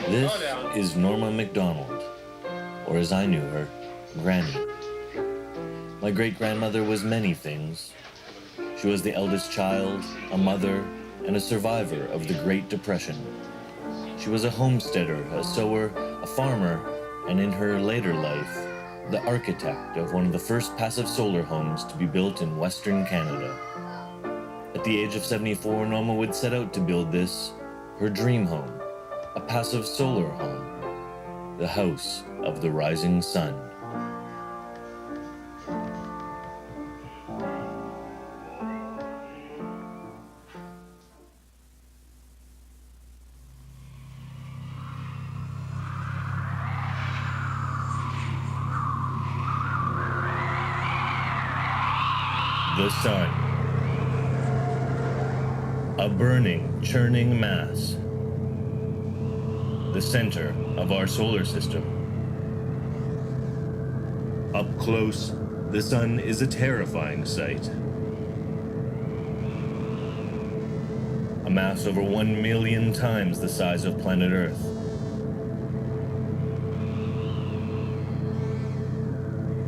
This is Norma MacDonald, or as I knew her, Granny. My great-grandmother was many things. She was the eldest child, a mother, and a survivor of the Great Depression. She was a homesteader, a sower, a farmer, and in her later life, the architect of one of the first passive solar homes to be built in Western Canada. At the age of 74, Norma would set out to build this, her dream home, a passive solar home, the house of the rising sun. The sun. A burning, churning mass. The center of our solar system. Up close, the sun is a terrifying sight. A mass over 1 million times the size of planet Earth.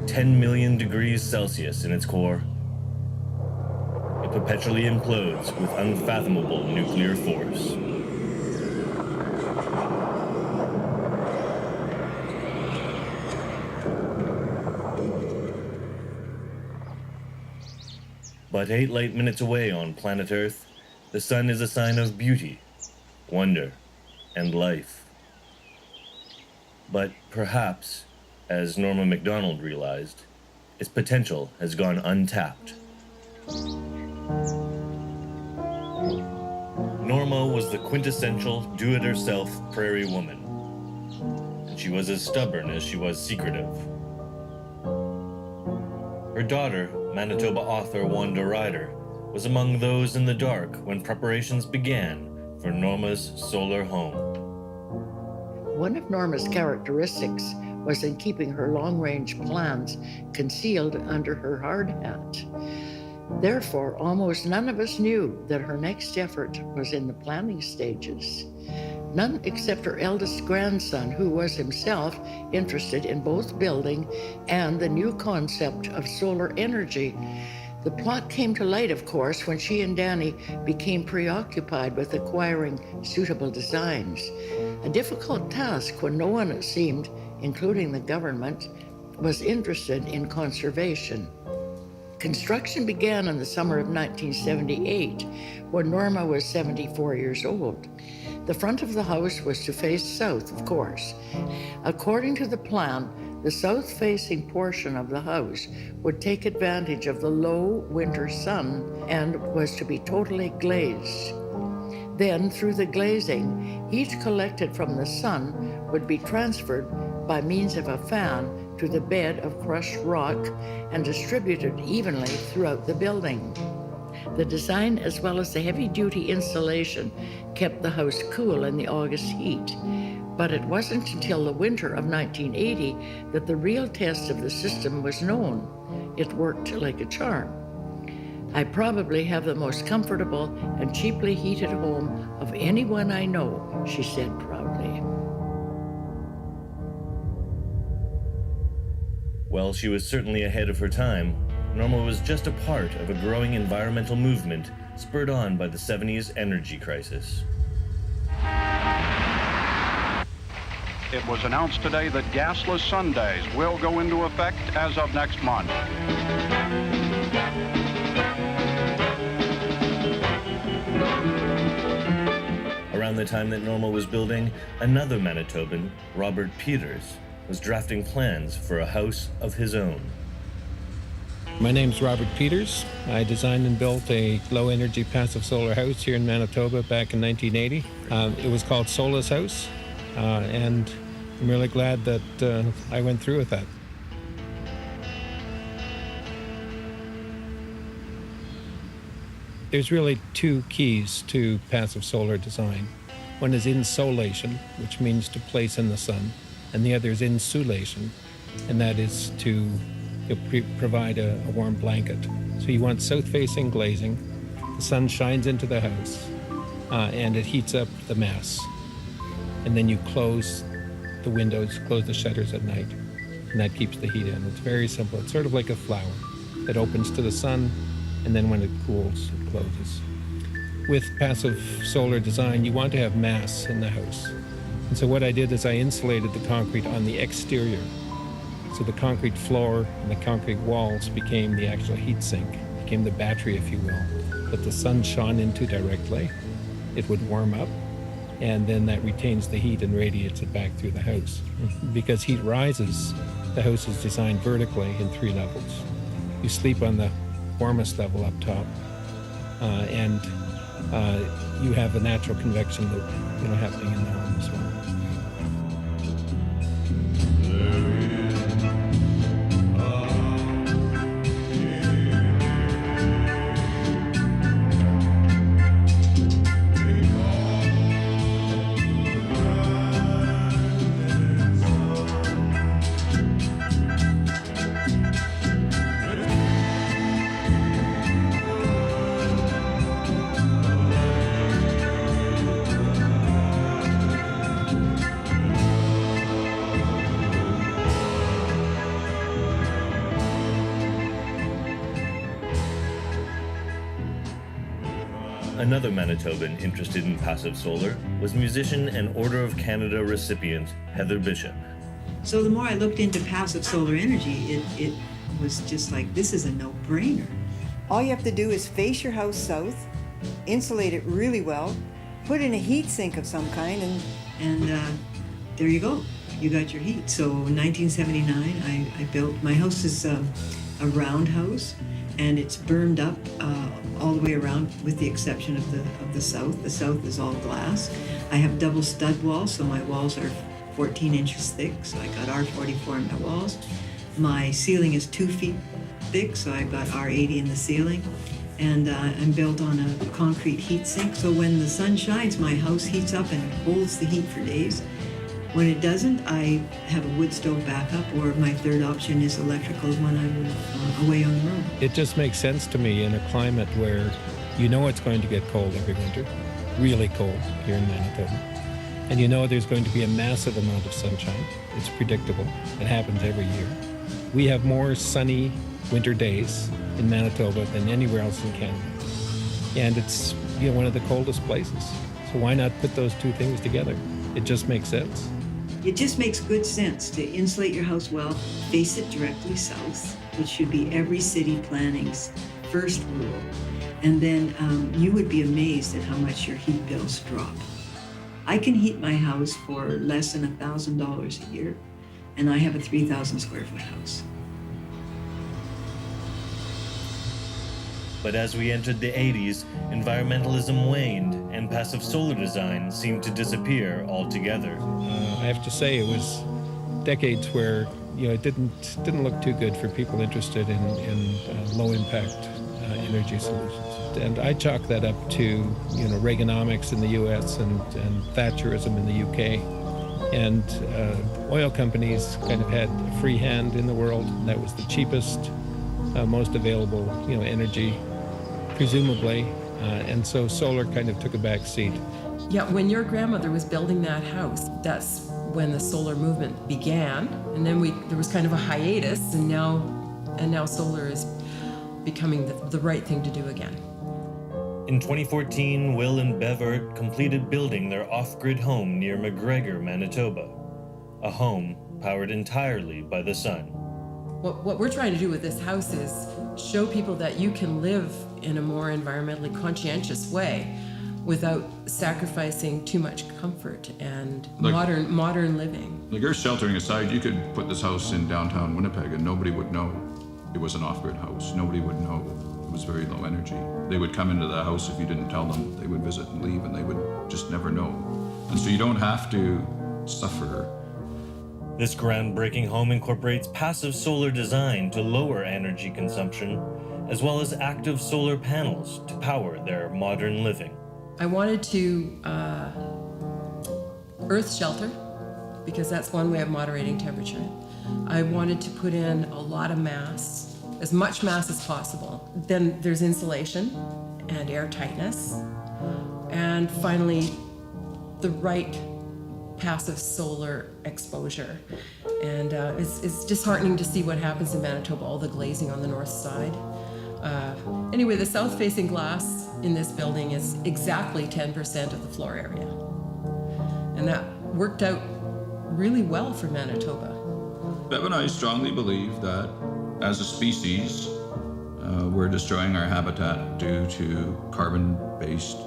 "10 million degrees Celsius in its core. It perpetually implodes with unfathomable nuclear force. But 8 light minutes away on planet Earth, the sun is a sign of beauty, wonder, and life. But perhaps, as Norma MacDonald realized, its potential has gone untapped. Norma was the quintessential do-it-herself prairie woman, and she was as stubborn as she was secretive. Her daughter, Manitoba author Wanda Ryder, was among those in the dark when preparations began for Norma's solar home. One of Norma's characteristics was in keeping her long-range plans concealed under her hard hat. Therefore, almost none of us knew that her next effort was in the planning stages. None except her eldest grandson, who was himself interested in both building and the new concept of solar energy. The plot came to light, of course, when she and Danny became preoccupied with acquiring suitable designs. A difficult task when no one, it seemed, including the government, was interested in conservation. Construction began in the summer of 1978, when Norma was 74 years old. The front of the house was to face south, of course. According to the plan, the south-facing portion of the house would take advantage of the low winter sun and was to be totally glazed. Then, through the glazing, heat collected from the sun would be transferred by means of a fan to the bed of crushed rock and distributed evenly throughout the building. The design, as well as the heavy-duty insulation, kept the house cool in the August heat. But it wasn't until the winter of 1980 that the real test of the system was known. It worked like a charm. "I probably have the most comfortable and cheaply heated home of anyone I know," she said proudly. While she was certainly ahead of her time, Norma was just a part of a growing environmental movement spurred on by the 70s energy crisis. It was announced today that gasless Sundays will go into effect as of next month. Around the time that Norma was building, another Manitoban, Robert Peters, was drafting plans for a house of his own. My name's Robert Peters. I designed and built a low-energy passive solar house here in Manitoba back in 1980. It was called Solace House, and I'm really glad that I went through with that. There's really two keys to passive solar design. One is insolation, which means to place in the sun, and the other is insulation, and that is to provide a warm blanket. So you want south-facing glazing. The sun shines into the house, and it heats up the mass. And then you close the windows, close the shutters at night, and that keeps the heat in. It's very simple. It's sort of like a flower that opens to the sun, and then when it cools, it closes. With passive solar design, you want to have mass in the house. And so what I did is I insulated the concrete on the exterior. So the concrete floor and the concrete walls became the actual heat sink, became the battery, if you will, that the sun shone into directly. It would warm up, and then that retains the heat and radiates it back through the house. Because heat rises, the house is designed vertically in 3 levels. You sleep on the warmest level up top, and you have a natural convection loop, happening in the home as well. Another Manitoban interested in passive solar was musician and Order of Canada recipient Heather Bishop. So the more I looked into passive solar energy, it was just like, this is a no-brainer. All you have to do is face your house south, insulate it really well, put in a heat sink of some kind, and there you go. You got your heat. So in 1979, I built, my house is a round house, and it's bermed up all the way around with the exception of the south. The south is all glass. I have double stud walls, so my walls are 14 inches thick, so I got R44 in my walls. My ceiling is 2 feet thick, so I've got R80 in the ceiling. And I'm built on a concrete heat sink, so when the sun shines, my house heats up and holds the heat for days. When it doesn't, I have a wood stove backup, or my third option is electrical when I'm away on the road. It just makes sense to me in a climate where it's going to get cold every winter, really cold here in Manitoba. And there's going to be a massive amount of sunshine. It's predictable. It happens every year. We have more sunny winter days in Manitoba than anywhere else in Canada. And it's one of the coldest places. So why not put those two things together? It just makes sense. It just makes good sense to insulate your house well, face it directly south, which should be every city planning's first rule. And then you would be amazed at how much your heat bills drop. I can heat my house for less than $1,000 a year, and I have a 3,000 square foot house. But as we entered the 80s, environmentalism waned and passive solar design seemed to disappear altogether. I have to say it was decades where it didn't look too good for people interested in low impact energy solutions. And I chalk that up to Reaganomics in the US and Thatcherism in the UK. And oil companies kind of had a free hand in the world. That was the cheapest, most available energy, presumably. And so solar kind of took a back seat. Yeah, when your grandmother was building that house, that's when the solar movement began. And then there was kind of a hiatus, and now solar is becoming the right thing to do again. In 2014, Will and Bevert completed building their off-grid home near McGregor, Manitoba, a home powered entirely by the sun. What we're trying to do with this house is show people that you can live in a more environmentally conscientious way without sacrificing too much comfort and modern living. Like, earth sheltering aside, you could put this house in downtown Winnipeg and nobody would know it was an off-grid house. Nobody would know it was very low energy. They would come into the house if you didn't tell them. They would visit and leave, and they would just never know. And so you don't have to suffer. This groundbreaking home incorporates passive solar design to lower energy consumption, as well as active solar panels to power their modern living. I wanted to earth shelter, because that's one way of moderating temperature. I wanted to put in a lot of mass, as much mass as possible. Then there's insulation and air tightness. And finally, the right passive solar exposure. And it's disheartening to see what happens in Manitoba, all the glazing on the north side. Anyway, the south-facing glass in this building is exactly 10% of the floor area. And that worked out really well for Manitoba. Bev and I strongly believe that as a species, we're destroying our habitat due to carbon-based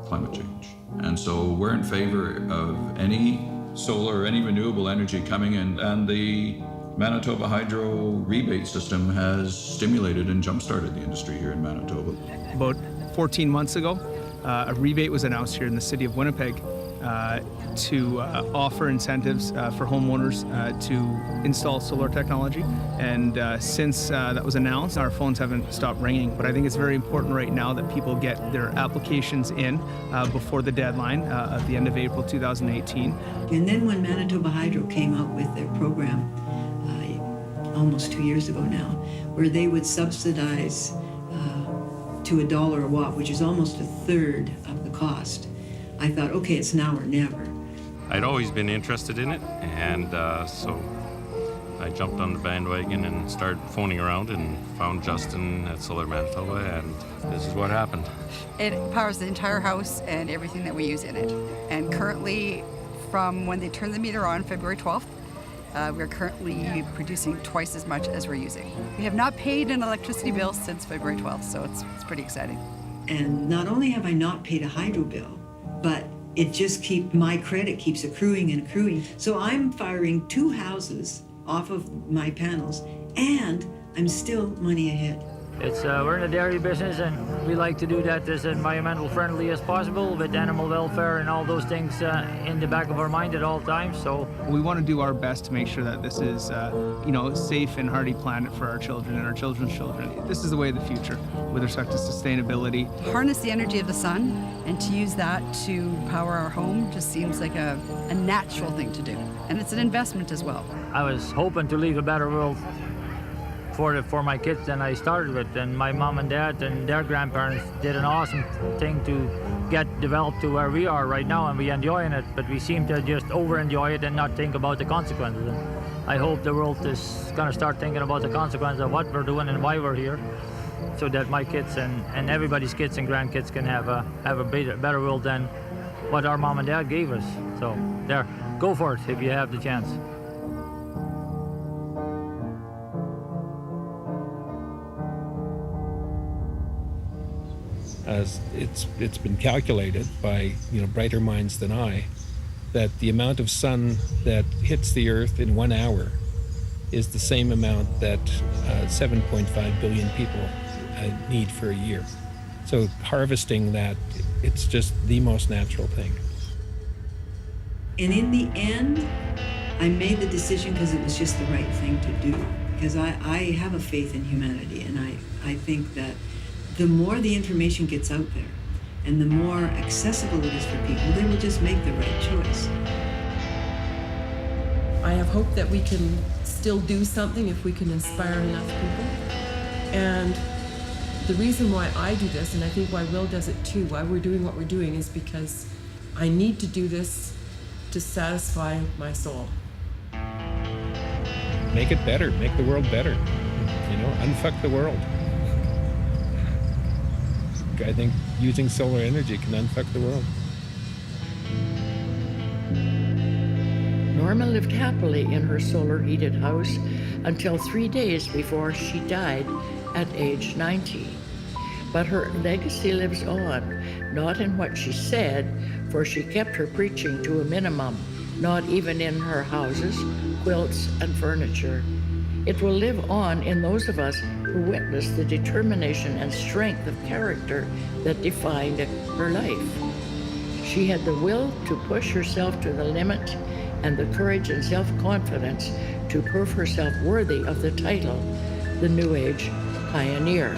climate change. And so we're in favor of any solar or any renewable energy coming in, and the Manitoba hydro rebate system has stimulated and jump-started the industry here in Manitoba. About 14 months ago, a rebate was announced here in the city of Winnipeg to offer incentives for homeowners to install solar technology. And since that was announced, our phones haven't stopped ringing. But I think it's very important right now that people get their applications in before the deadline at the end of April 2018. And then when Manitoba Hydro came out with their program, almost 2 years ago now, where they would subsidize to $1 a watt, which is almost a third of the cost, I thought, okay, it's now or never. I'd always been interested in it, and so I jumped on the bandwagon and started phoning around and found Justin at Solar Manitoba, and this is what happened. It powers the entire house and everything that we use in it. And currently, from when they turn the meter on February 12th, we're currently producing twice as much as we're using. We have not paid an electricity bill since February 12th, so it's pretty exciting. And not only have I not paid a hydro bill, but it just my credit keeps accruing and accruing. So I'm firing 2 houses off of my panels, and I'm still money ahead. We're in the dairy business, and we like to do that as environmental friendly as possible, with animal welfare and all those things in the back of our mind at all times. So we want to do our best to make sure that this is, safe and hearty planet for our children and our children's children. This is the way of the future with respect to sustainability. Harness the energy of the sun, and to use that to power our home just seems like a natural thing to do. And it's an investment as well. I was hoping to leave a better world for my kids than I started with, and my mom and dad and their grandparents did an awesome thing to get developed to where we are right now, and we're enjoying it, but we seem to just over-enjoy it and not think about the consequences. And I hope the world is going to start thinking about the consequences of what we're doing and why we're here, so that my kids and everybody's kids and grandkids can have a better world than what our mom and dad gave us. So there, go for it if you have the chance. As it's been calculated by brighter minds than I, that the amount of sun that hits the earth in 1 hour is the same amount that 7.5 billion people need for a year. So harvesting that, it's just the most natural thing. And in the end, I made the decision because it was just the right thing to do. Because I have a faith in humanity, and I think that the more the information gets out there and the more accessible it is for people, they will just make the right choice. I have hope that we can still do something if we can inspire enough people. And the reason why I do this, and I think why Will does it too, why we're doing what we're doing, is because I need to do this to satisfy my soul. Make it better, make the world better. Unfuck the world. I think using solar energy can unfuck the world. Norma lived happily in her solar-heated house until 3 days before she died at age 90. But her legacy lives on, not in what she said, for she kept her preaching to a minimum, not even in her houses, quilts, and furniture. It will live on in those of us who witnessed the determination and strength of character that defined her life. She had the will to push herself to the limit and the courage and self-confidence to prove herself worthy of the title, the New Age Pioneer.